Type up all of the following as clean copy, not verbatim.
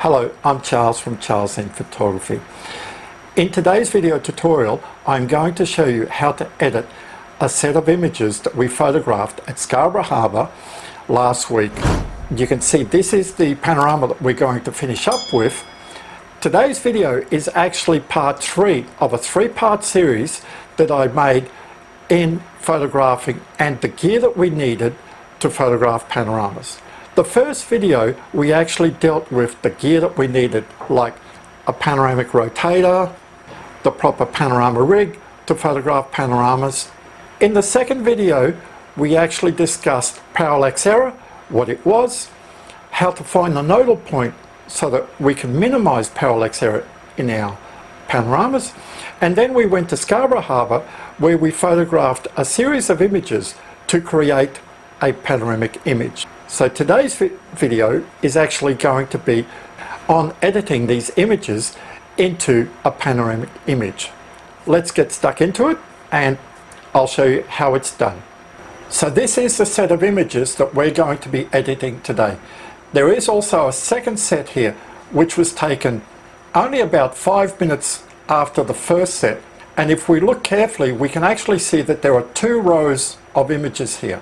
Hello, I'm Charles from Charles in Photography. In today's video tutorial, I'm going to show you how to edit a set of images that we photographed at Scarborough Harbour last week. You can see this is the panorama that we're going to finish up with. Today's video is actually part 3 of a 3-part series that I made in photographing and the gear that we needed to photograph panoramas. The first video we actually dealt with the gear that we needed, like a panoramic rotator, the proper panorama rig to photograph panoramas. In the second video we actually discussed parallax error, what it was, how to find the nodal point so that we can minimize parallax error in our panoramas, and then we went to Scarborough Harbour where we photographed a series of images to create a panoramic image. So today's video is actually going to be on editing these images into a panoramic image. Let's get stuck into it and I'll show you how it's done. So this is the set of images that we're going to be editing today. There is also a second set here which was taken only about 5 minutes after the first set, and if we look carefully we can actually see that there are 2 rows of images here.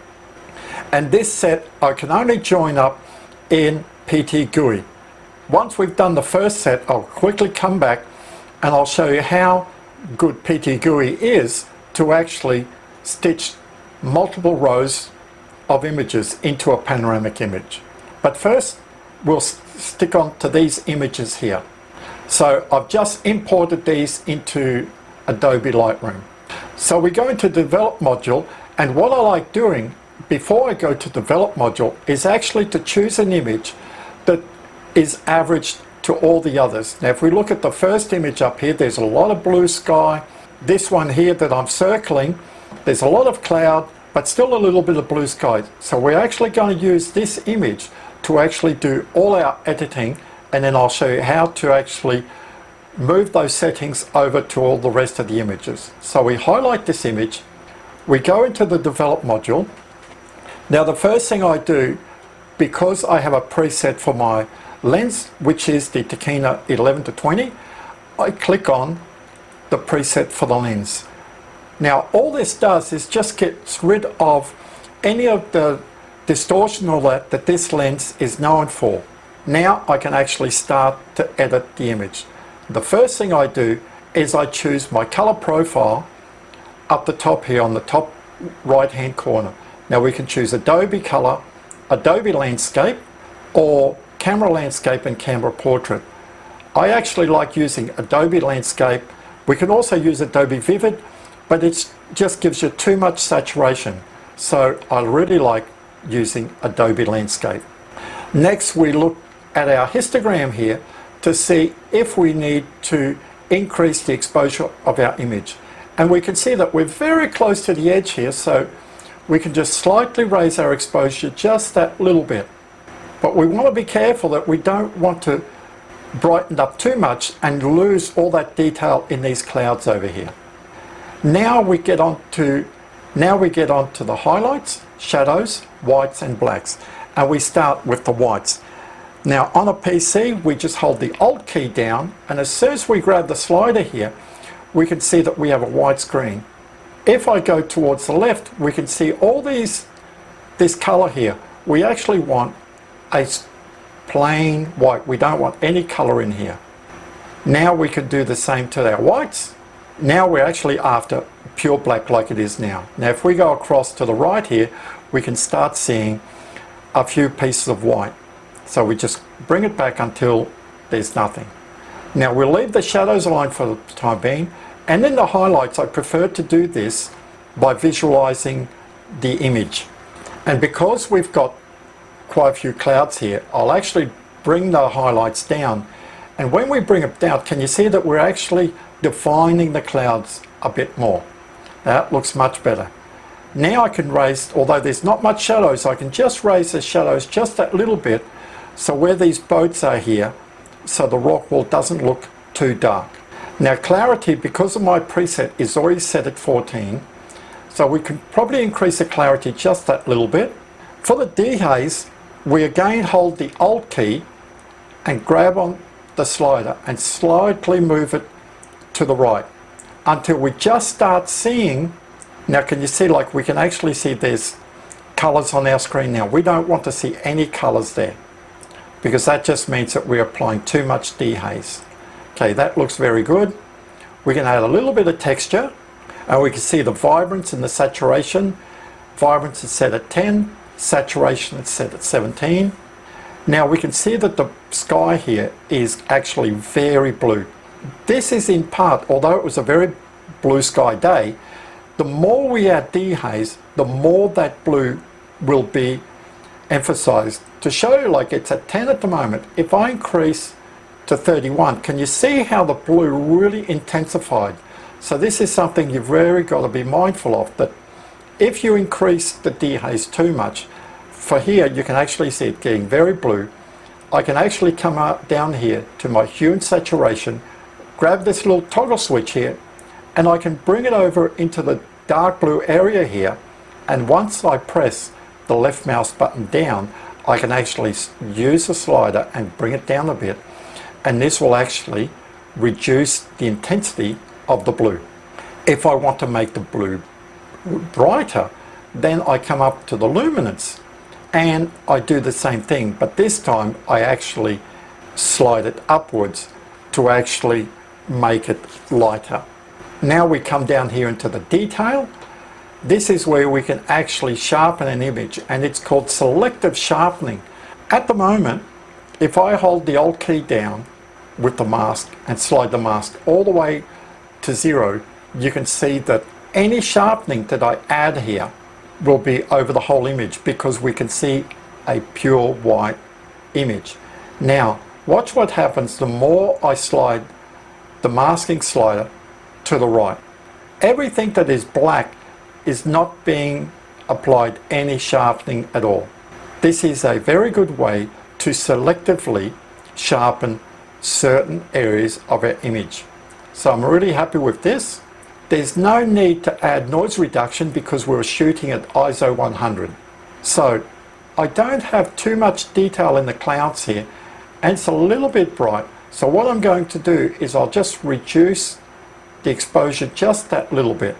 And this set I can only join up in PTGui. Once we've done the first set, I'll quickly come back and I'll show you how good PTGui is to actually stitch multiple rows of images into a panoramic image. But first we'll stick on to these images here. So I've just imported these into Adobe Lightroom. So we go into Develop module, and what I like doing before I go to Develop module is actually to choose an image that is averaged to all the others. Now if we look at the first image up here, there's a lot of blue sky. This one here that I'm circling, there's a lot of cloud but still a little bit of blue sky. So we're actually going to use this image to actually do all our editing, and then I'll show you how to actually move those settings over to all the rest of the images. So we highlight this image, we go into the Develop module. Now the first thing I do, because I have a preset for my lens, which is the Tachyna 11-20, I click on the preset for the lens. Now all this does is just gets rid of any of the distortion or that this lens is known for. Now I can actually start to edit the image. The first thing I do is I choose my color profile up the top here on the top right hand corner. Now we can choose Adobe Color, Adobe Landscape, or Camera Landscape and Camera Portrait. I actually like using Adobe Landscape. We can also use Adobe Vivid, but it just gives you too much saturation. So I really like using Adobe Landscape. Next we look at our histogram here to see if we need to increase the exposure of our image. And we can see that we're very close to the edge here, so we can just slightly raise our exposure just that little bit. But we want to be careful that we don't want to brighten up too much and lose all that detail in these clouds over here. Now we get on to the highlights, shadows, whites and blacks, and we start with the whites. Now on a PC we just hold the Alt key down, and as soon as we grab the slider here we can see that we have a white screen. If I go towards the left we can see all this color here. We actually want a plain white. We don't want any color in here. Now we can do the same to our whites. Now we're actually after pure black like it is now. Now if we go across to the right here we can start seeing a few pieces of white. So we just bring it back until there's nothing. Now we'll leave the shadows alone for the time being, and in the highlights I prefer to do this by visualizing the image. And because we've got quite a few clouds here, I'll actually bring the highlights down, and when we bring it down, can you see that we're actually defining the clouds a bit more? That looks much better. Now I can raise, although there's not much shadows, I can just raise the shadows just that little bit, so where these boats are here, so the rock wall doesn't look too dark. Now clarity, because of my preset, is already set at 14, so we can probably increase the clarity just that little bit. For the dehaze, we again hold the Alt key and grab on the slider and slightly move it to the right until we just start seeing. Now can you see, like, we can actually see there's colors on our screen now. We don't want to see any colors there because that just means that we're applying too much dehaze. Okay, that looks very good. We can add a little bit of texture and we can see the vibrance and the saturation. Vibrance is set at 10, saturation is set at 17. Now we can see that the sky here is actually very blue. This is in part, although it was a very blue sky day, the more we add dehaze, the more that blue will be emphasized. To show you, like, it's at 10 at the moment. If I increase to 31, can you see how the blue really intensified? So this is something you've really got to be mindful of, that if you increase the dehaze too much, for here you can actually see it getting very blue. I can actually come out down here to my hue and saturation, grab this little toggle switch here, and I can bring it over into the dark blue area here, and once I press the left mouse button down, I can actually use the slider and bring it down a bit, and this will actually reduce the intensity of the blue. If I want to make the blue brighter, then I come up to the luminance and I do the same thing, but this time I actually slide it upwards to actually make it lighter. Now we come down here into the detail. This is where we can actually sharpen an image, and it's called selective sharpening. At the moment, if I hold the Alt key down with the mask and slide the mask all the way to 0, you can see that any sharpening that I add here will be over the whole image because we can see a pure white image. Now watch what happens the more I slide the masking slider to the right. Everything that is black is not being applied any sharpening at all. This is a very good way to selectively sharpen certain areas of our image. So I'm really happy with this. There's no need to add noise reduction because we're shooting at ISO 100. So I don't have too much detail in the clouds here, and it's a little bit bright. So what I'm going to do is I'll just reduce the exposure just that little bit.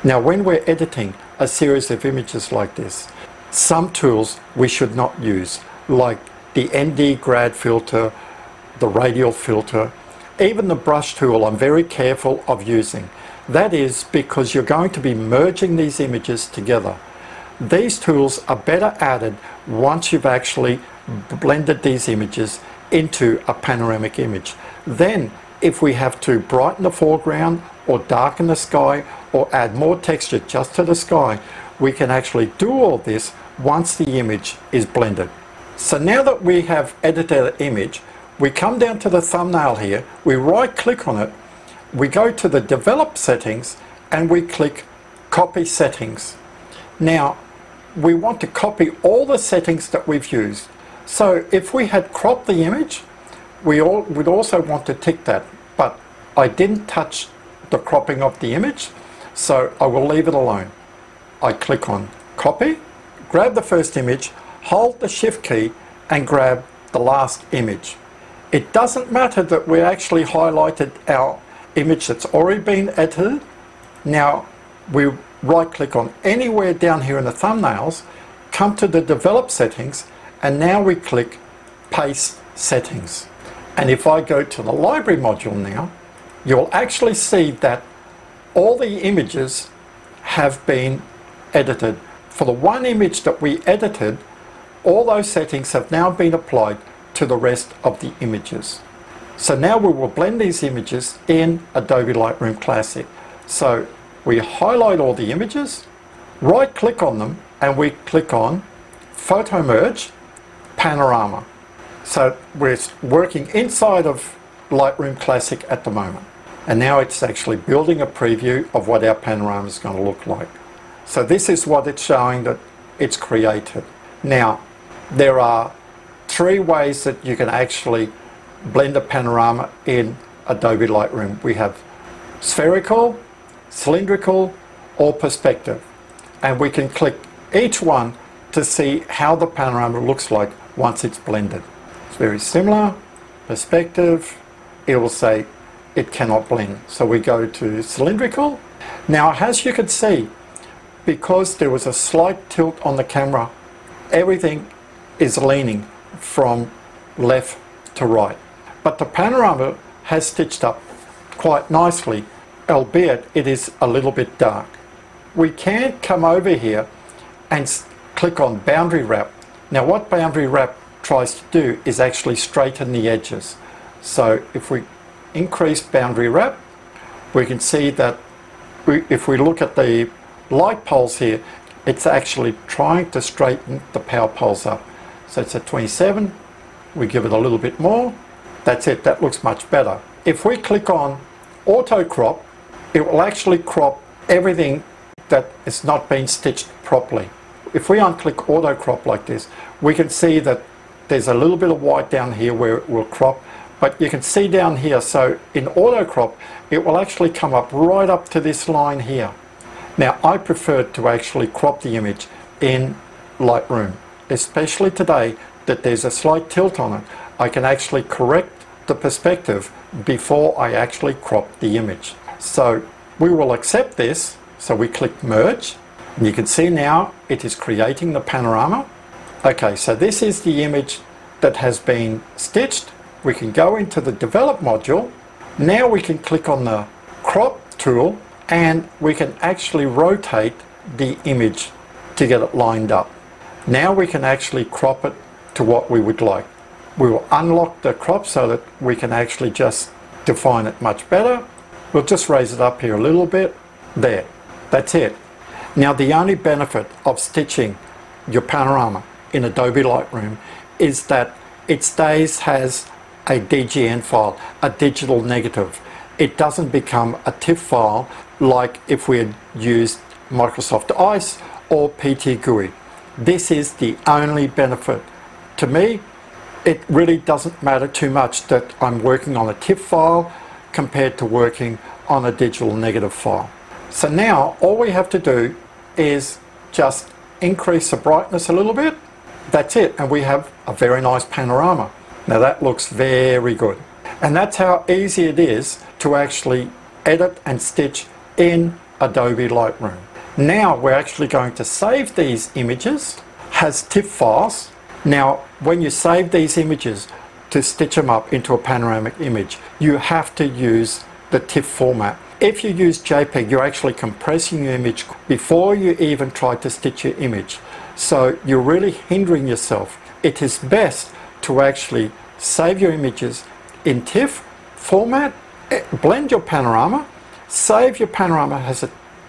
Now when we're editing a series of images like this, some tools we should not use, like the ND grad filter, the radial filter, even the brush tool I'm very careful of using. That is because you're going to be merging these images together. These tools are better added once you've actually blended these images into a panoramic image. Then if we have to brighten the foreground or darken the sky or add more texture just to the sky, we can actually do all this once the image is blended. So now that we have edited the image, we come down to the thumbnail here, we right click on it, we go to the develop settings and we click copy settings. Now we want to copy all the settings that we've used. So if we had cropped the image, we'd also want to tick that, but I didn't touch the cropping of the image, so I will leave it alone. I click on copy, grab the first image, hold the shift key and grab the last image. It doesn't matter that we actually highlighted our image that's already been edited. Now we right click on anywhere down here in the thumbnails, come to the develop settings, and now we click paste settings. And if I go to the library module now, you'll actually see that all the images have been edited. For the one image that we edited, all those settings have now been applied to the rest of the images. So now we will blend these images in Adobe Lightroom Classic. So we highlight all the images, right click on them, and we click on Photo Merge, Panorama. So we're working inside of Lightroom Classic at the moment. And now it's actually building a preview of what our panorama is going to look like. So this is what it's showing that it's created. Now, there are 3 ways that you can actually blend a panorama in Adobe Lightroom. We have spherical, cylindrical, or perspective. And we can click each one to see how the panorama looks like once it's blended. It's very similar. perspective, it will say it cannot blend. So we go to cylindrical. Now, as you can see, because there was a slight tilt on the camera, everything is leaning from left to right. But the panorama has stitched up quite nicely, albeit it is a little bit dark. We can come over here and click on boundary wrap. Now what boundary wrap tries to do is actually straighten the edges. So if we increase boundary wrap, we can see that if we look at the light poles here, it's actually trying to straighten the power poles up. So it's at 27, we give it a little bit more. That's it, that looks much better. If we click on auto crop, it will actually crop everything that is not being stitched properly. If we unclick auto crop like this, we can see that there's a little bit of white down here where it will crop, but you can see down here, so in auto crop, it will actually come up right up to this line here. Now, I prefer to actually crop the image in Lightroom, especially today that there's a slight tilt on it. I can actually correct the perspective before I actually crop the image. So we will accept this. So we click merge, and you can see now it is creating the panorama. Okay, so this is the image that has been stitched. We can go into the develop module. Now we can click on the crop tool and we can actually rotate the image to get it lined up. Now we can actually crop it to what we would like. We will unlock the crop so that we can actually just define it much better. We'll just raise it up here a little bit. There. That's it. Now the only benefit of stitching your panorama in Adobe Lightroom is that it stays as a DGN file, a digital negative. It doesn't become a TIFF file like if we had used Microsoft I.C.E or PTGui. This is the only benefit. To me, it really doesn't matter too much that I'm working on a TIFF file compared to working on a digital negative file. So now all we have to do is just increase the brightness a little bit. That's it, and we have a very nice panorama. Now that looks very good. And that's how easy it is to actually edit and stitch in Adobe Lightroom. Now we're actually going to save these images as TIFF files. Now when you save these images to stitch them up into a panoramic image, you have to use the TIFF format. If you use JPEG, you're actually compressing your image before you even try to stitch your image. So you're really hindering yourself. It is best to actually save your images in TIFF format, blend your panorama, save your panorama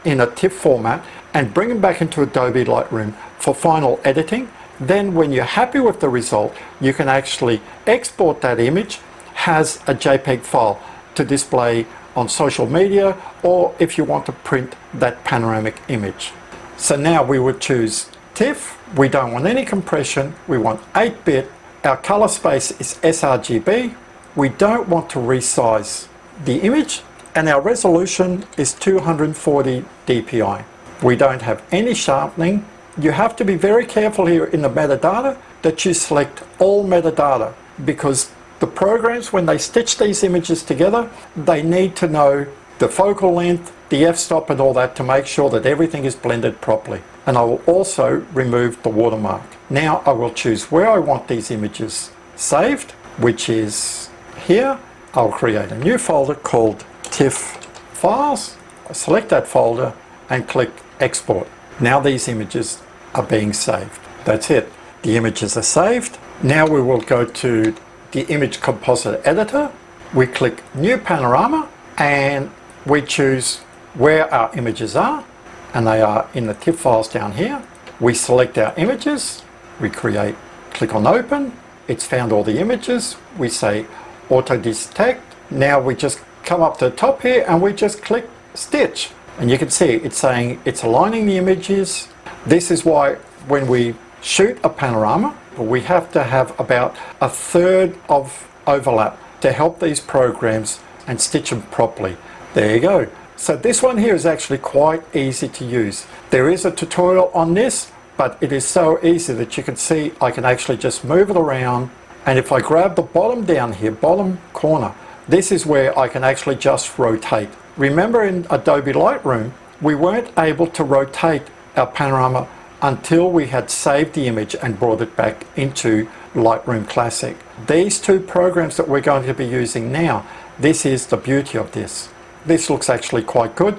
in a TIFF format, and bring them back into Adobe Lightroom for final editing. Then when you're happy with the result, you can actually export that image as a JPEG file to display on social media, or if you want to print that panoramic image. So now we would choose TIFF. We don't want any compression. We want 8-bit. Our color space is sRGB. We don't want to resize the image, and our resolution is 240 dpi. We don't have any sharpening. You have to be very careful here in the metadata that you select all metadata, because the programs, when they stitch these images together, they need to know the focal length, the f-stop and all that to make sure that everything is blended properly. And I will also remove the watermark. Now I will choose where I want these images saved, which is here. I'll create a new folder called TIFF Files. I select that folder and click Export. Now these images are being saved. That's it. The images are saved. Now we will go to the image composite editor. We click New Panorama and we choose where our images are, and they are in the TIFF files down here. We select our images, we click on Open. It's found all the images. We say Auto Detect. Now we just come up to the top here and we just click Stitch. And you can see it's saying it's aligning the images. This is why when we shoot a panorama, we have to have about 1/3 of overlap to help these programs and stitch them properly. There you go. So this one here is actually quite easy to use. There is a tutorial on this, but it is so easy that you can see I can actually just move it around And if I grab the bottom down here, bottom corner, this is where I can actually just rotate. Remember in Adobe Lightroom, we weren't able to rotate our panorama until we had saved the image and brought it back into Lightroom Classic. These two programs that we're going to be using now, this is the beauty of this. This looks actually quite good.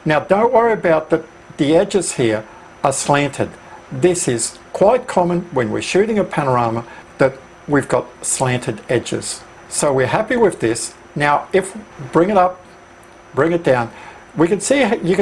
Now don't worry about the edges here are slanted. This is quite common when we're shooting a panorama that we've got slanted edges. So we're happy with this. Now if bring it up, bring it down, you can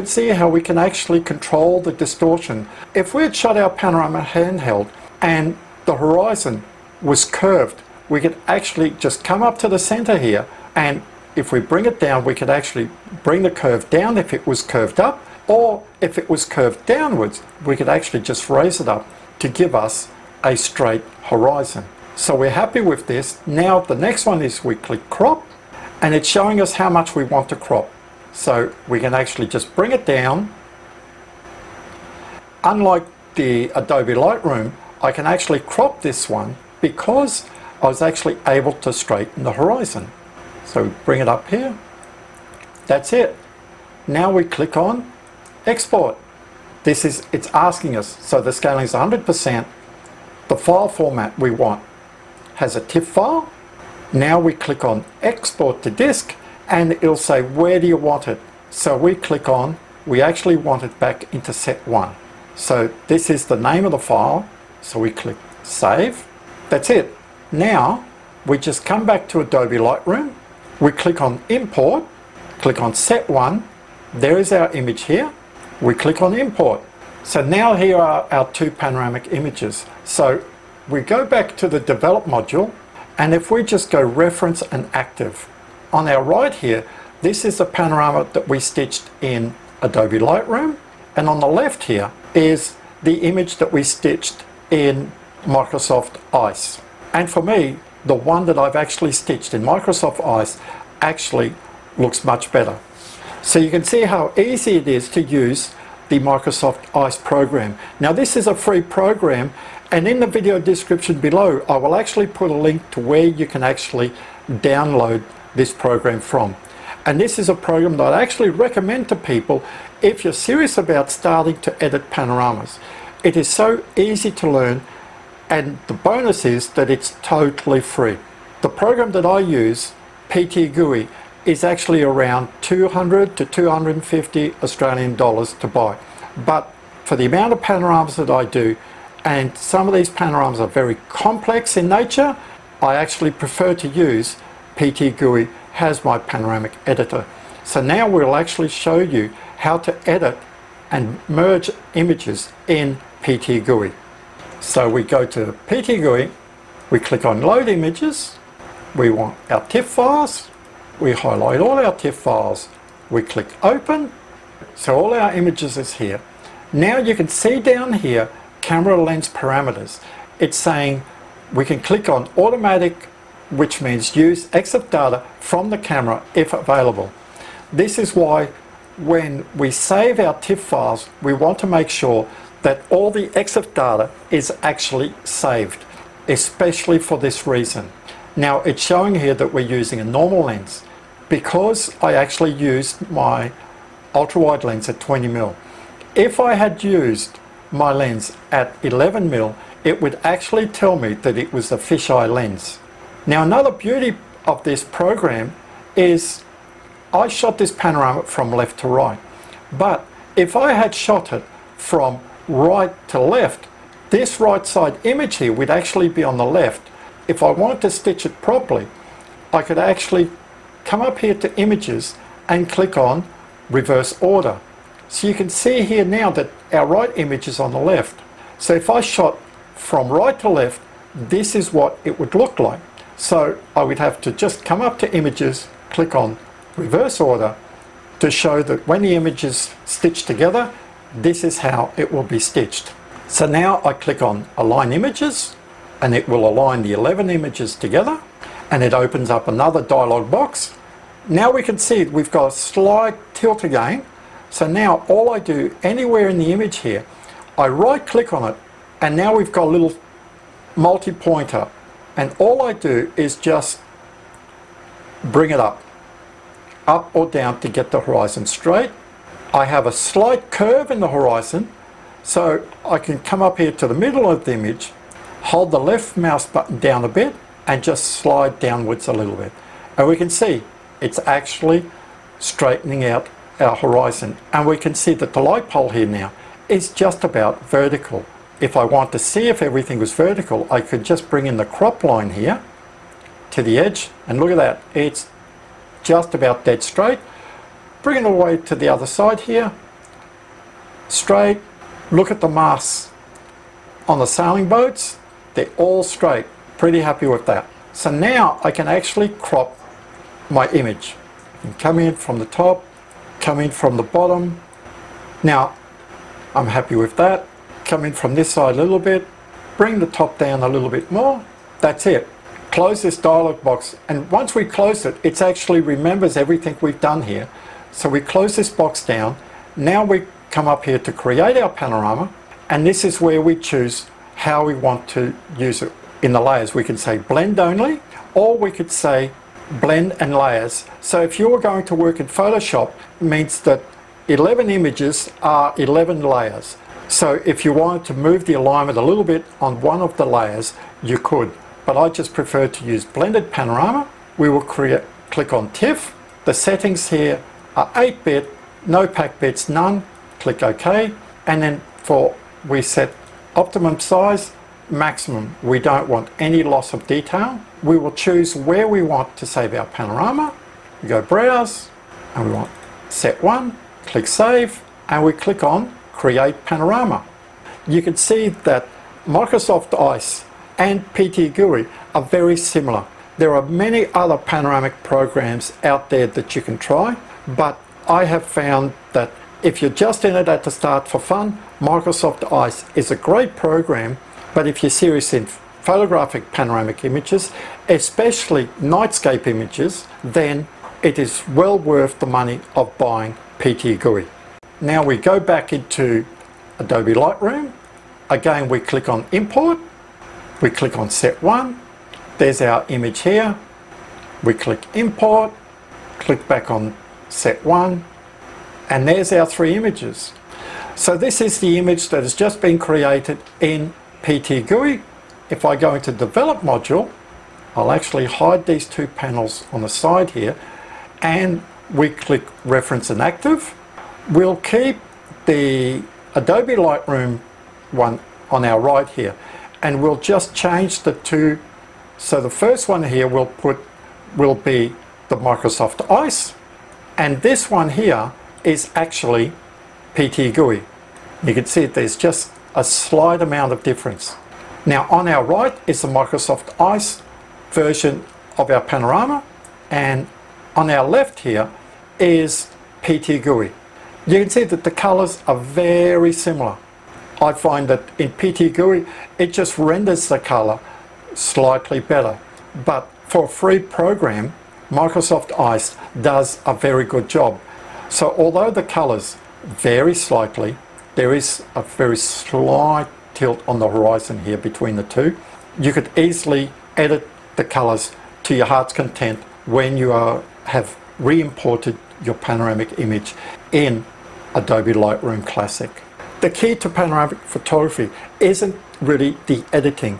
see how we can actually control the distortion. If we had shot our panorama handheld and the horizon was curved, we could actually just come up to the center here, and if we bring it down, we could actually bring the curve down if it was curved up, or if it was curved downwards, we could actually just raise it up to give us a straight horizon. So we're happy with this. Now the next one is we click crop, and it's showing us how much we want to crop. So we can actually just bring it down. Unlike the Adobe Lightroom, I can actually crop this one because I was actually able to straighten the horizon. So bring it up here. That's it. Now we click on export. It's asking us, so the scaling is 100%. The file format we want has a TIFF file. Now we click on export to disk, and it'll say where do you want it. So we click on, we actually want it back into set 1. So this is the name of the file, so we click save. That's it. Now we just come back to Adobe Lightroom, we click on import, click on set 1, there is our image here, we click on import. So now here are our two panoramic images. So we go back to the develop module, and if we just go reference and active, on our right here, this is the panorama that we stitched in Adobe Lightroom, and on the left here is the image that we stitched in Microsoft I.C.E. And for me, the one that I've actually stitched in Microsoft I.C.E. actually looks much better. So you can see how easy it is to use the Microsoft I.C.E. program. Now this is a free program, and in the video description below I will actually put a link to where you can actually download this program from. And this is a program that I actually recommend to people if you're serious about starting to edit panoramas. It is so easy to learn, and the bonus is that it's totally free. The program that I use, PTGui, is actually around 200 to 250 Australian dollars to buy. But for the amount of panoramas that I do, and some of these panoramas are very complex in nature, I actually prefer to use PTGui as my panoramic editor. So now we'll actually show you how to edit and merge images in PTGui. So we go to PTGui, we click on load images, we want our TIFF files, we highlight all our TIFF files, we click open, so all our images is here. Now you can see down here camera lens parameters. It's saying we can click on automatic, which means use EXIF data from the camera if available. This is why when we save our TIFF files, we want to make sure that all the EXIF data is actually saved, especially for this reason. Now it's showing here that we're using a normal lens because I actually used my ultra-wide lens at 20mm. If I had used my lens at 11mm, it would actually tell me that it was a fisheye lens. Now another beauty of this program is I shot this panorama from left to right, but if I had shot it from right to left, this right side image here would actually be on the left. If I wanted to stitch it properly, I could actually come up here to images and click on reverse order. So you can see here now that our right image is on the left. So if I shot from right to left, this is what it would look like. So I would have to just come up to images, click on reverse order to show that when the image is stitched together, this is how it will be stitched. So now I click on align images, and it will align the 11 images together, and it opens up another dialog box. Now we can see we've got a slight tilt again. So now all I do anywhere in the image here, I right click on it, and now we've got a little multi-pointer and all I do is just bring it up or down to get the horizon straight. I have a slight curve in the horizon, so I can come up here to the middle of the image, hold the left mouse button down a bit and just slide downwards a little bit, and we can see it's actually straightening out our horizon, and we can see that the light pole here now is just about vertical. If I want to see if everything was vertical, I could just bring in the crop line here to the edge, and look at that, it's just about dead straight. Bring it all the way to the other side here, straight. Look at the masts on the sailing boats, they're all straight. Pretty happy with that. So now I can actually crop my image. I can come in from the top, come in from the bottom. Now I'm happy with that. Come in from this side a little bit, bring the top down a little bit more. That's it. Close this dialog box, and once we close it, it actually remembers everything we've done here. So we close this box down. Now we come up here to create our panorama, and this is where we choose how we want to use it. In the layers we can say blend only, or we could say blend and layers. So if you're going to work in Photoshop, it means that 11 images are 11 layers. So if you wanted to move the alignment a little bit on one of the layers, you could. But I just prefer to use blended panorama. We will click on TIFF. The settings here are 8-bit, no pack bits, none. Click OK. And then we set optimum size, maximum. We don't want any loss of detail. We will choose where we want to save our panorama. We go Browse, and we want Set 1. Click Save, and we click on Create Panorama. You can see that Microsoft I.C.E and PTGui are very similar. There are many other panoramic programs out there that you can try, but I have found that if you're just in it at the start for fun, Microsoft I.C.E is a great program, but if you're serious in photographic panoramic images, especially nightscape images, then it is well worth the money of buying PTGui. Now we go back into Adobe Lightroom. Again, we click on Import. We click on Set 1. There's our image here. We click Import, click back on Set 1, and there's our 3 images. So this is the image that has just been created in PTGui. If I go into Develop module, I'll actually hide these 2 panels on the side here, and we click Reference and Active. We'll keep the Adobe Lightroom one on our right here, and we'll just change the 2. So the first one here will be the Microsoft I.C.E, and this one here is actually PTGui. You can see there's just a slight amount of difference. Now on our right is the Microsoft I.C.E version of our panorama, and on our left here is PTGui. You can see that the colors are very similar. I find that in PTGui it just renders the color slightly better, but for a free program, Microsoft I.C.E does a very good job. So although the colors vary slightly, there is a very slight tilt on the horizon here between the 2. You could easily edit the colors to your heart's content when you have re-imported your panoramic image in Adobe Lightroom Classic. The key to panoramic photography isn't really the editing.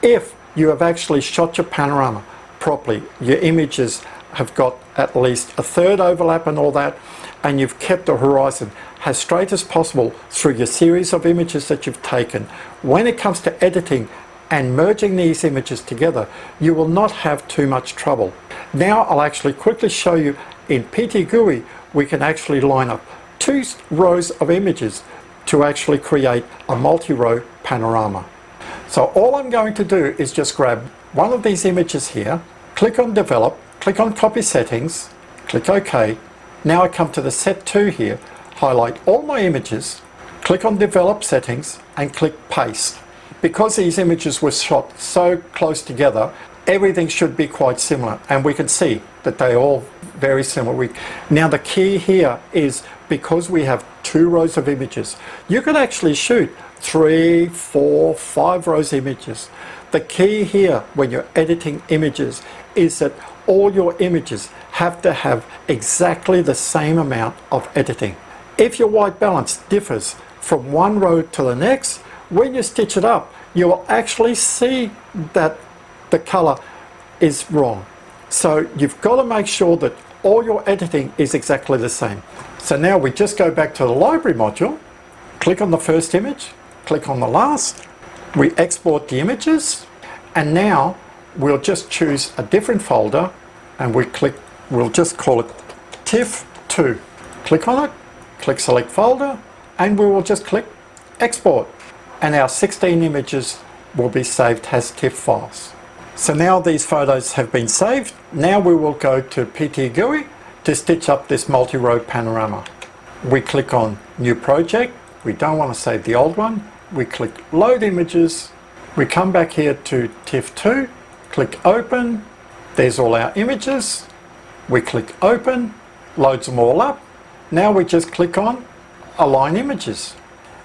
If you have actually shot your panorama properly, your images have got at least a 1/3 overlap and all that, and you've kept the horizon as straight as possible through your series of images that you've taken, when it comes to editing and merging these images together, you will not have too much trouble. Now I'll actually quickly show you in PTGui we can actually line up 2 rows of images to actually create a multi-row panorama. So all I'm going to do is just grab one of these images here, click on Develop, click on Copy Settings, click OK. Now I come to the Set 2 here, highlight all my images, click on Develop Settings and click Paste. Because these images were shot so close together, everything should be quite similar, and we can see that they're all very similar. Now the key here is, because we have 2 rows of images, you can actually shoot 3, 4, 5 rows of images. The key here when you're editing images is that all your images have to have exactly the same amount of editing. If your white balance differs from one row to the next, when you stitch it up, you will actually see that the color is wrong. So you've got to make sure that all your editing is exactly the same. So now we just go back to the library module, click on the first image, click on the last, we export the images, and now we'll just choose a different folder and we'll just call it TIFF2. Click on it, click select folder, and we will just click export. And our 16 images will be saved as TIFF files. So now these photos have been saved. Now we will go to PTGui to stitch up this multi-row panorama. We click on new project. We don't want to save the old one. We click load images. We come back here to TIFF2, click open. There's all our images. We click open, loads them all up. Now we just click on align images.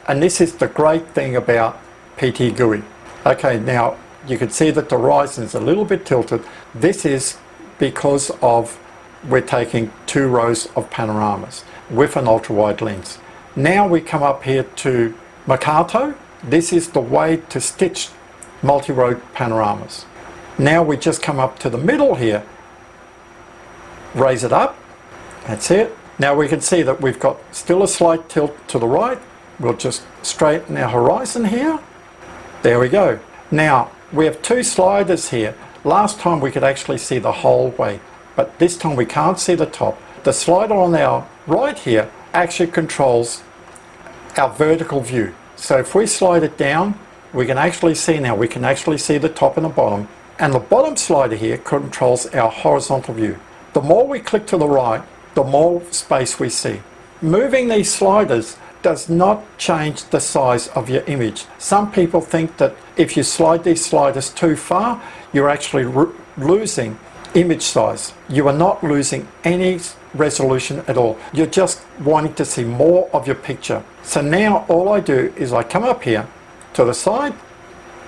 And this is the great thing about PTGui. Okay, now you can see that the horizon is a little bit tilted. This is because of we're taking 2 rows of panoramas with an ultra-wide lens. Now we come up here to Mercato. This is the way to stitch multi-row panoramas. Now we just come up to the middle here, raise it up, that's it. Now we can see that we've got still a slight tilt to the right. We'll just straighten our horizon here. There we go. Now we have 2 sliders here. Last time we could actually see the whole way, but this time we can't see the top. The slider on our right here actually controls our vertical view. So if we slide it down, we can actually see now, we can actually see the top and the bottom. And the bottom slider here controls our horizontal view. The more we click to the right, the more space we see. Moving these sliders does not change the size of your image. Some people think that if you slide these sliders too far, you're actually losing image size. You are not losing any resolution at all. You're just wanting to see more of your picture. So now all I do is I come up here to the side,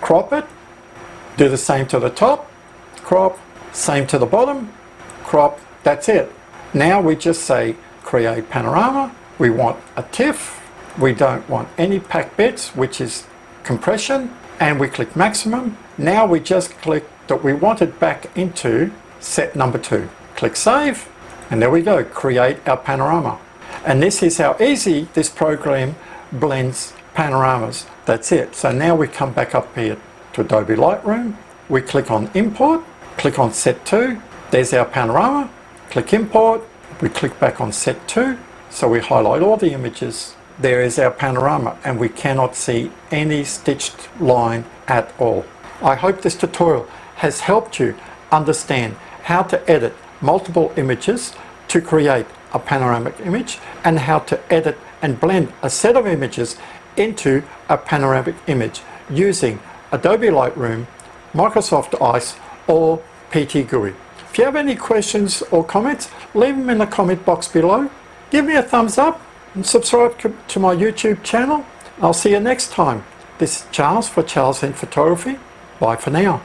crop it, do the same to the top, crop, same to the bottom, crop, that's it. Now we just say create panorama. We want a TIFF. We don't want any packed bits, which is compression, and we click maximum. Now we just click that we want it back into set number 2. Click save, and there we go, create our panorama. And this is how easy this program blends panoramas. That's it. So now we come back up here to Adobe Lightroom. We click on import, click on set 2. There's our panorama. Click import. We click back on set 2. So we highlight all the images. There is our panorama, and we cannot see any stitched line at all. I hope this tutorial has helped you understand how to edit multiple images to create a panoramic image, and how to edit and blend a set of images into a panoramic image using Adobe Lightroom, Microsoft I.C.E or PTGui. If you have any questions or comments, leave them in the comment box below. Give me a thumbs up and subscribe to my YouTube channel. I'll see you next time. This is Charles for Charles in Photography. Bye for now.